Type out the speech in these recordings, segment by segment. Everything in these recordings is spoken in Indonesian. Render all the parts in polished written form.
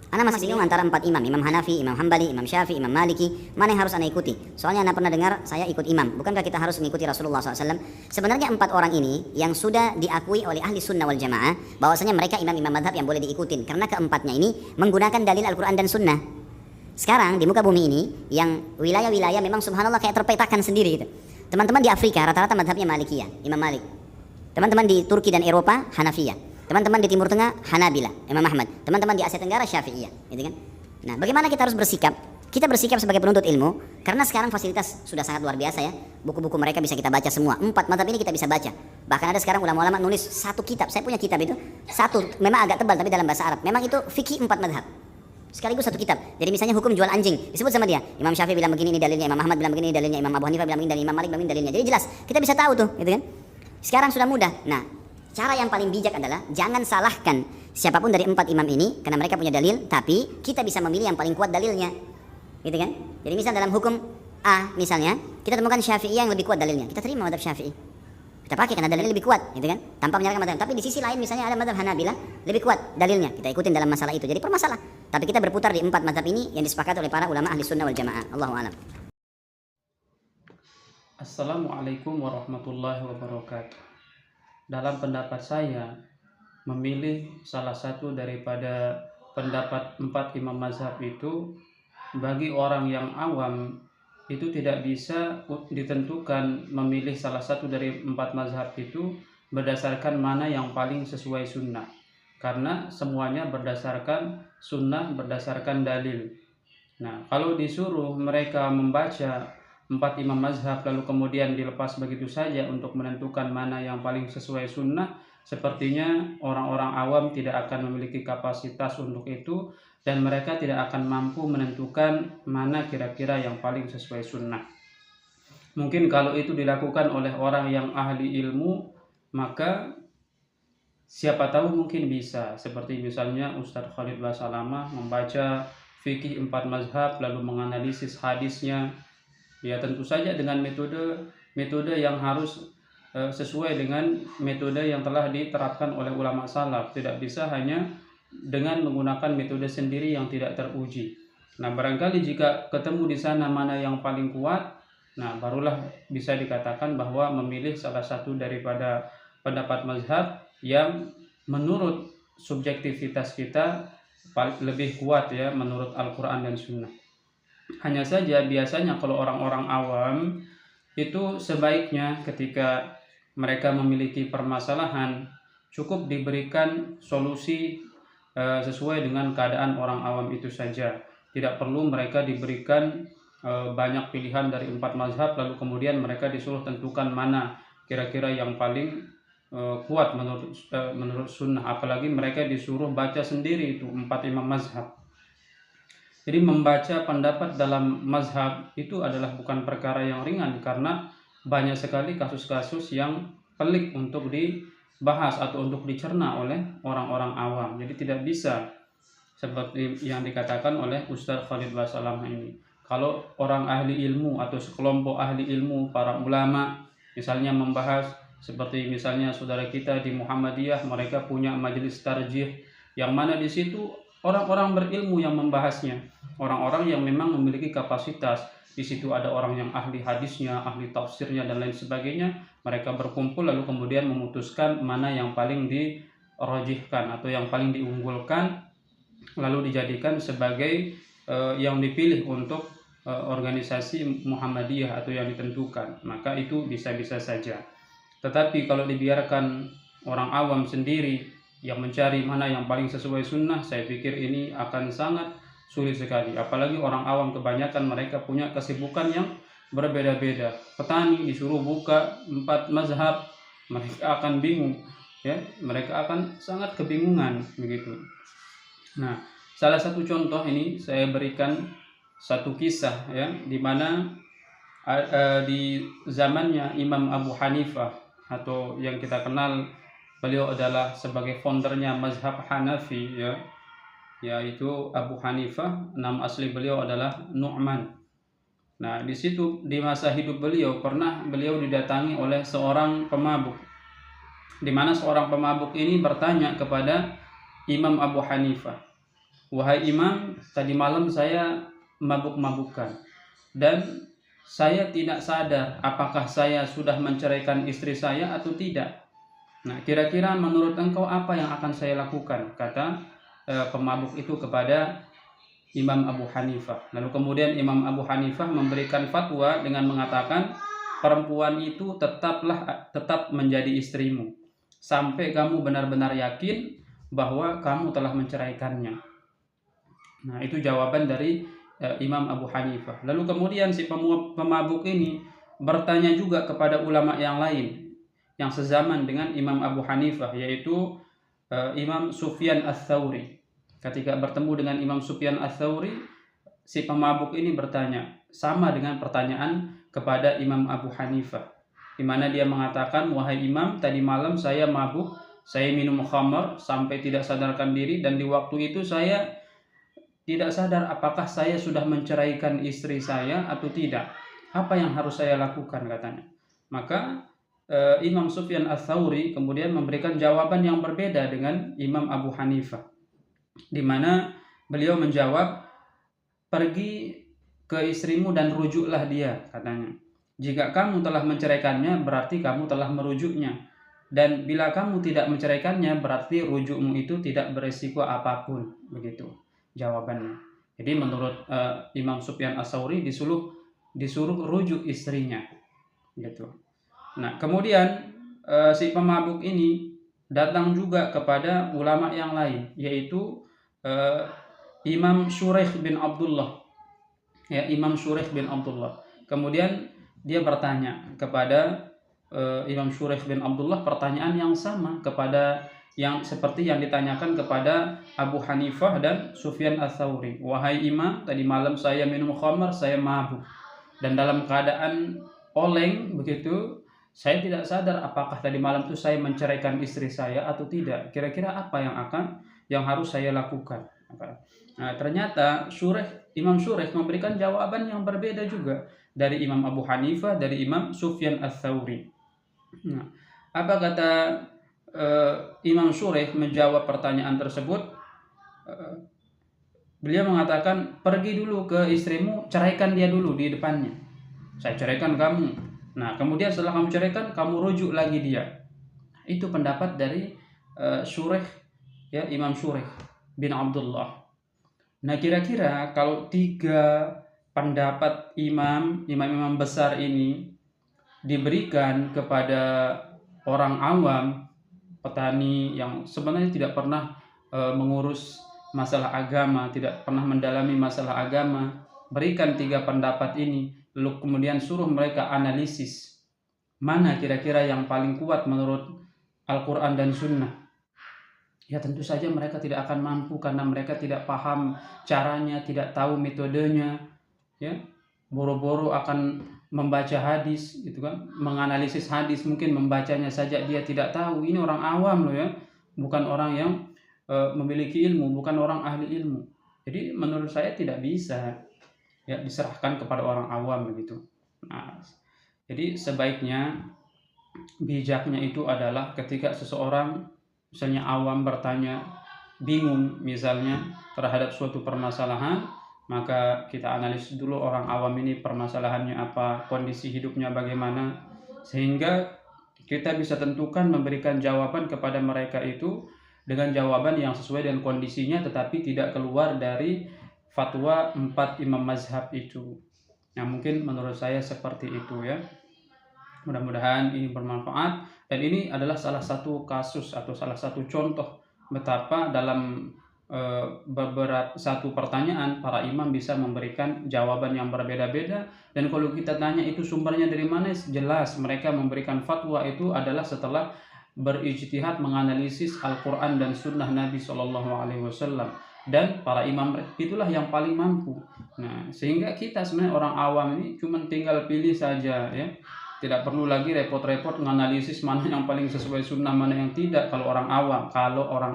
Ana masih bingung antara 4 imam, Imam Hanafi, Imam Hambali, Imam Syafi'i, Imam Maliki, mana yang harus ana ikuti? Soalnya ana pernah dengar saya ikut imam. Bukankah kita harus mengikuti Rasulullah SAW? Sebenarnya 4 orang ini yang sudah diakui oleh ahli sunnah wal jamaah bahwasanya mereka imam-imam madhab yang boleh diikutin, karena keempatnya ini menggunakan dalil Al-Quran dan Sunnah. Sekarang di muka bumi ini yang wilayah-wilayah memang subhanallah kayak terpetakan sendiri gitu. Teman-teman di Afrika rata-rata madhabnya Malikiyah, Imam Malik. Teman-teman di Turki dan Eropa Hanafiyah. Teman-teman di Timur Tengah Hanabila, Imam Ahmad. Teman-teman di Asia Tenggara Syafi'iyah, gitu kan? Nah, bagaimana kita harus bersikap? Kita bersikap sebagai penuntut ilmu karena sekarang fasilitas sudah sangat luar biasa ya. Buku-buku mereka bisa kita baca semua. 4 mazhab ini kita bisa baca. Bahkan ada sekarang ulama-ulama nulis 1 kitab. Saya punya kitab itu. 1, memang agak tebal tapi dalam bahasa Arab. Memang itu fikih 4 mazhab. Sekaligus 1 kitab. Jadi misalnya hukum jual anjing disebut sama dia. Imam Syafi'i bilang begini ini dalilnya, Imam Ahmad bilang begini ini dalilnya, Imam Abu Hanifah bilang begini, dan Imam Malik bilang begini dalilnya. Jadi jelas, kita bisa tahu tuh, gitu kan? Sekarang sudah mudah. Nah, cara yang paling bijak adalah jangan salahkan siapapun dari 4 imam ini karena mereka punya dalil, tapi kita bisa memilih yang paling kuat dalilnya, gitu kan? Jadi misal dalam hukum A misalnya kita temukan Syafi'iyah yang lebih kuat dalilnya, kita terima mazhab Syafi'i, kita pakai karena dalilnya lebih kuat, gitu kan? Tanpa menyalahkan mazhab. Tapi di sisi lain misalnya ada mazhab Hanabilah lebih kuat dalilnya, kita ikutin dalam masalah itu. Jadi permasalah. Tapi kita berputar di 4 mazhab ini yang disepakati oleh para ulama ahli sunnah wal jamaah. Allahu a'lam. Assalamualaikum warahmatullahi wabarakatuh. Dalam pendapat saya, memilih salah satu daripada pendapat 4 imam mazhab itu bagi orang yang awam itu tidak bisa ditentukan memilih salah satu dari 4 mazhab itu berdasarkan mana yang paling sesuai sunnah, karena semuanya berdasarkan sunnah, berdasarkan dalil. Nah, kalau disuruh mereka membaca 4 imam mazhab lalu kemudian dilepas begitu saja untuk menentukan mana yang paling sesuai sunnah, sepertinya orang-orang awam tidak akan memiliki kapasitas untuk itu dan mereka tidak akan mampu menentukan mana kira-kira yang paling sesuai sunnah. Mungkin kalau itu dilakukan oleh orang yang ahli ilmu, maka siapa tahu mungkin bisa, seperti misalnya Ustadz Khalid Basalamah membaca fikih 4 mazhab lalu menganalisis hadisnya. Ya tentu saja dengan metode yang harus sesuai dengan metode yang telah diterapkan oleh ulama salaf. Tidak bisa hanya dengan menggunakan metode sendiri yang tidak teruji. Nah, barangkali jika ketemu di sana mana yang paling kuat, nah barulah bisa dikatakan bahwa memilih salah satu daripada pendapat mazhab yang menurut subjektivitas kita lebih kuat ya, menurut Al-Quran dan Sunnah. Hanya saja biasanya kalau orang-orang awam itu sebaiknya ketika mereka memiliki permasalahan cukup diberikan solusi sesuai dengan keadaan orang awam itu saja. Tidak perlu mereka diberikan banyak pilihan dari 4 mazhab lalu kemudian mereka disuruh tentukan mana kira-kira yang paling kuat menurut sunnah. Apalagi mereka disuruh baca sendiri itu 4 imam mazhab. Jadi membaca pendapat dalam mazhab itu adalah bukan perkara yang ringan karena banyak sekali kasus-kasus yang pelik untuk dibahas atau untuk dicerna oleh orang-orang awam. Jadi tidak bisa seperti yang dikatakan oleh Ustadz Khalid Basalamah ini. Kalau orang ahli ilmu atau sekelompok ahli ilmu, para ulama misalnya membahas seperti misalnya saudara kita di Muhammadiyah, mereka punya majelis tarjih yang mana di situ orang-orang berilmu yang membahasnya, orang-orang yang memang memiliki kapasitas. Di situ ada orang yang ahli hadisnya, ahli tafsirnya dan lain sebagainya. Mereka berkumpul lalu kemudian memutuskan mana yang paling dirajihkan atau yang paling diunggulkan, lalu dijadikan sebagai yang dipilih untuk organisasi Muhammadiyah atau yang ditentukan. Maka itu bisa-bisa saja. Tetapi kalau dibiarkan orang awam sendiri yang mencari mana yang paling sesuai sunnah, saya pikir ini akan sangat sulit sekali. Apalagi orang awam kebanyakan mereka punya kesibukan yang berbeda-beda. Petani disuruh buka 4 mazhab, mereka akan bingung, ya, mereka akan sangat kebingungan begitu. Nah, salah satu contoh ini saya berikan satu kisah ya, di mana di zamannya Imam Abu Hanifah atau yang kita kenal beliau adalah sebagai foundernya mazhab Hanafi ya, yaitu Abu Hanifah. Nama asli beliau adalah Nu'man. Nah, di situ di masa hidup beliau pernah beliau didatangi oleh seorang pemabuk, di mana seorang pemabuk ini bertanya kepada Imam Abu Hanifah, wahai imam, tadi malam saya mabuk-mabukan dan saya tidak sadar apakah saya sudah menceraikan istri saya atau tidak. Nah, kira-kira menurut engkau apa yang akan saya lakukan? Kata pemabuk itu kepada Imam Abu Hanifah. Lalu kemudian Imam Abu Hanifah memberikan fatwa dengan mengatakan, perempuan itu tetap menjadi istrimu sampai kamu benar-benar yakin bahwa kamu telah menceraikannya. Nah, itu jawaban dari Imam Abu Hanifah. Lalu kemudian si pemabuk ini bertanya juga kepada ulama yang lain yang sezaman dengan Imam Abu Hanifah, yaitu Imam Sufyan Ats-Tsauri. Ketika bertemu dengan Imam Sufyan Ats-Tsauri, si pemabuk ini bertanya sama dengan pertanyaan kepada Imam Abu Hanifah, di mana dia mengatakan, wahai imam, tadi malam saya mabuk, saya minum khamar sampai tidak sadarkan diri, dan di waktu itu saya tidak sadar apakah saya sudah menceraikan istri saya atau tidak. Apa yang harus saya lakukan, katanya. Maka Imam Sufyan Ats-Tsauri kemudian memberikan jawaban yang berbeda dengan Imam Abu Hanifah, di mana beliau menjawab, pergi ke istrimu dan rujuklah dia, katanya. Jika kamu telah menceraikannya, berarti kamu telah merujuknya. Dan bila kamu tidak menceraikannya, berarti rujukmu itu tidak beresiko apapun. Begitu jawabannya. Jadi menurut Imam Sufyan Ats-Tsauri disuruh rujuk istrinya, gitu. Nah, kemudian si pemabuk ini datang juga kepada ulama yang lain, yaitu Imam Shuraih bin Abdullah. Ya, Imam Shuraih bin Abdullah. Kemudian dia bertanya kepada Imam Shuraih bin Abdullah pertanyaan yang sama kepada yang seperti yang ditanyakan kepada Abu Hanifah dan Sufyan Ats-Tsauri. Wahai imam, tadi malam saya minum khamar, saya mabuk, dan dalam keadaan oleng begitu, saya tidak sadar apakah tadi malam itu saya menceraikan istri saya atau tidak. Kira-kira apa yang harus saya lakukan? Nah, ternyata Imam Shuraih memberikan jawaban yang berbeda juga dari Imam Abu Hanifah, dari Imam Sufyan Ats-Tsauri. Nah, apa kata Imam Shuraih menjawab pertanyaan tersebut? Beliau mengatakan, pergi dulu ke istrimu, ceraikan dia dulu di depannya. Saya ceraikan kamu. Nah, kemudian setelah kamu ceraikan, kamu rujuk lagi dia. Itu pendapat dari Shuraih, ya, Imam Shuraih bin Abdullah. Nah, kira-kira kalau tiga pendapat imam besar ini diberikan kepada orang awam, petani yang sebenarnya tidak pernah mengurus masalah agama, tidak pernah mendalami masalah agama, berikan tiga pendapat ini, lalu kemudian suruh mereka analisis mana kira-kira yang paling kuat menurut Al-Quran dan Sunnah. Ya, tentu saja mereka tidak akan mampu karena mereka tidak paham caranya, tidak tahu metodenya, ya. Boro-boro akan membaca hadis, gitu kan, menganalisis hadis, mungkin membacanya saja dia tidak tahu. Ini orang awam loh, ya, bukan orang yang memiliki ilmu, bukan orang ahli ilmu. Jadi menurut saya tidak bisa, ya, diserahkan kepada orang awam begitu. Nah, jadi sebaiknya, bijaknya itu adalah ketika seseorang misalnya awam bertanya, bingung misalnya terhadap suatu permasalahan, maka kita analisis dulu orang awam ini permasalahannya apa, kondisi hidupnya bagaimana, sehingga kita bisa tentukan memberikan jawaban kepada mereka itu dengan jawaban yang sesuai dengan kondisinya, tetapi tidak keluar dari fatwa 4 imam mazhab itu. Nah, mungkin menurut saya seperti itu, ya. Mudah-mudahan ini bermanfaat, dan ini adalah salah satu kasus atau salah satu contoh betapa dalam beberapa satu pertanyaan para imam bisa memberikan jawaban yang berbeda-beda, dan kalau kita tanya itu sumbernya dari mana, jelas mereka memberikan fatwa itu adalah setelah berijtihad menganalisis Al-Quran dan Sunnah Nabi SAW, dan para imam itulah yang paling mampu. Nah, sehingga kita sebenarnya orang awam ini cuma tinggal pilih saja, ya. Tidak perlu lagi repot-repot menganalisis mana yang paling sesuai sunnah, mana yang tidak. Kalau orang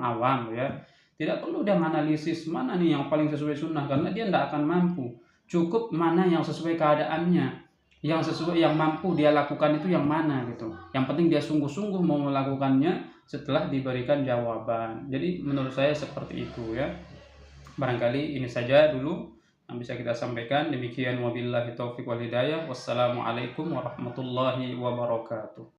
awam, ya, tidak perlu dia menganalisis mana nih yang paling sesuai sunnah, karena dia tidak akan mampu. Cukup mana yang sesuai keadaannya, yang sesuai, yang mampu dia lakukan itu yang mana, gitu. Yang penting dia sungguh-sungguh mau melakukannya setelah diberikan jawaban. Jadi menurut saya seperti itu, ya. Barangkali ini saja dulu yang bisa kita sampaikan. Demikian, wabillahi taufiq wal hidayah. Wassalamualaikum warahmatullahi wabarakatuh.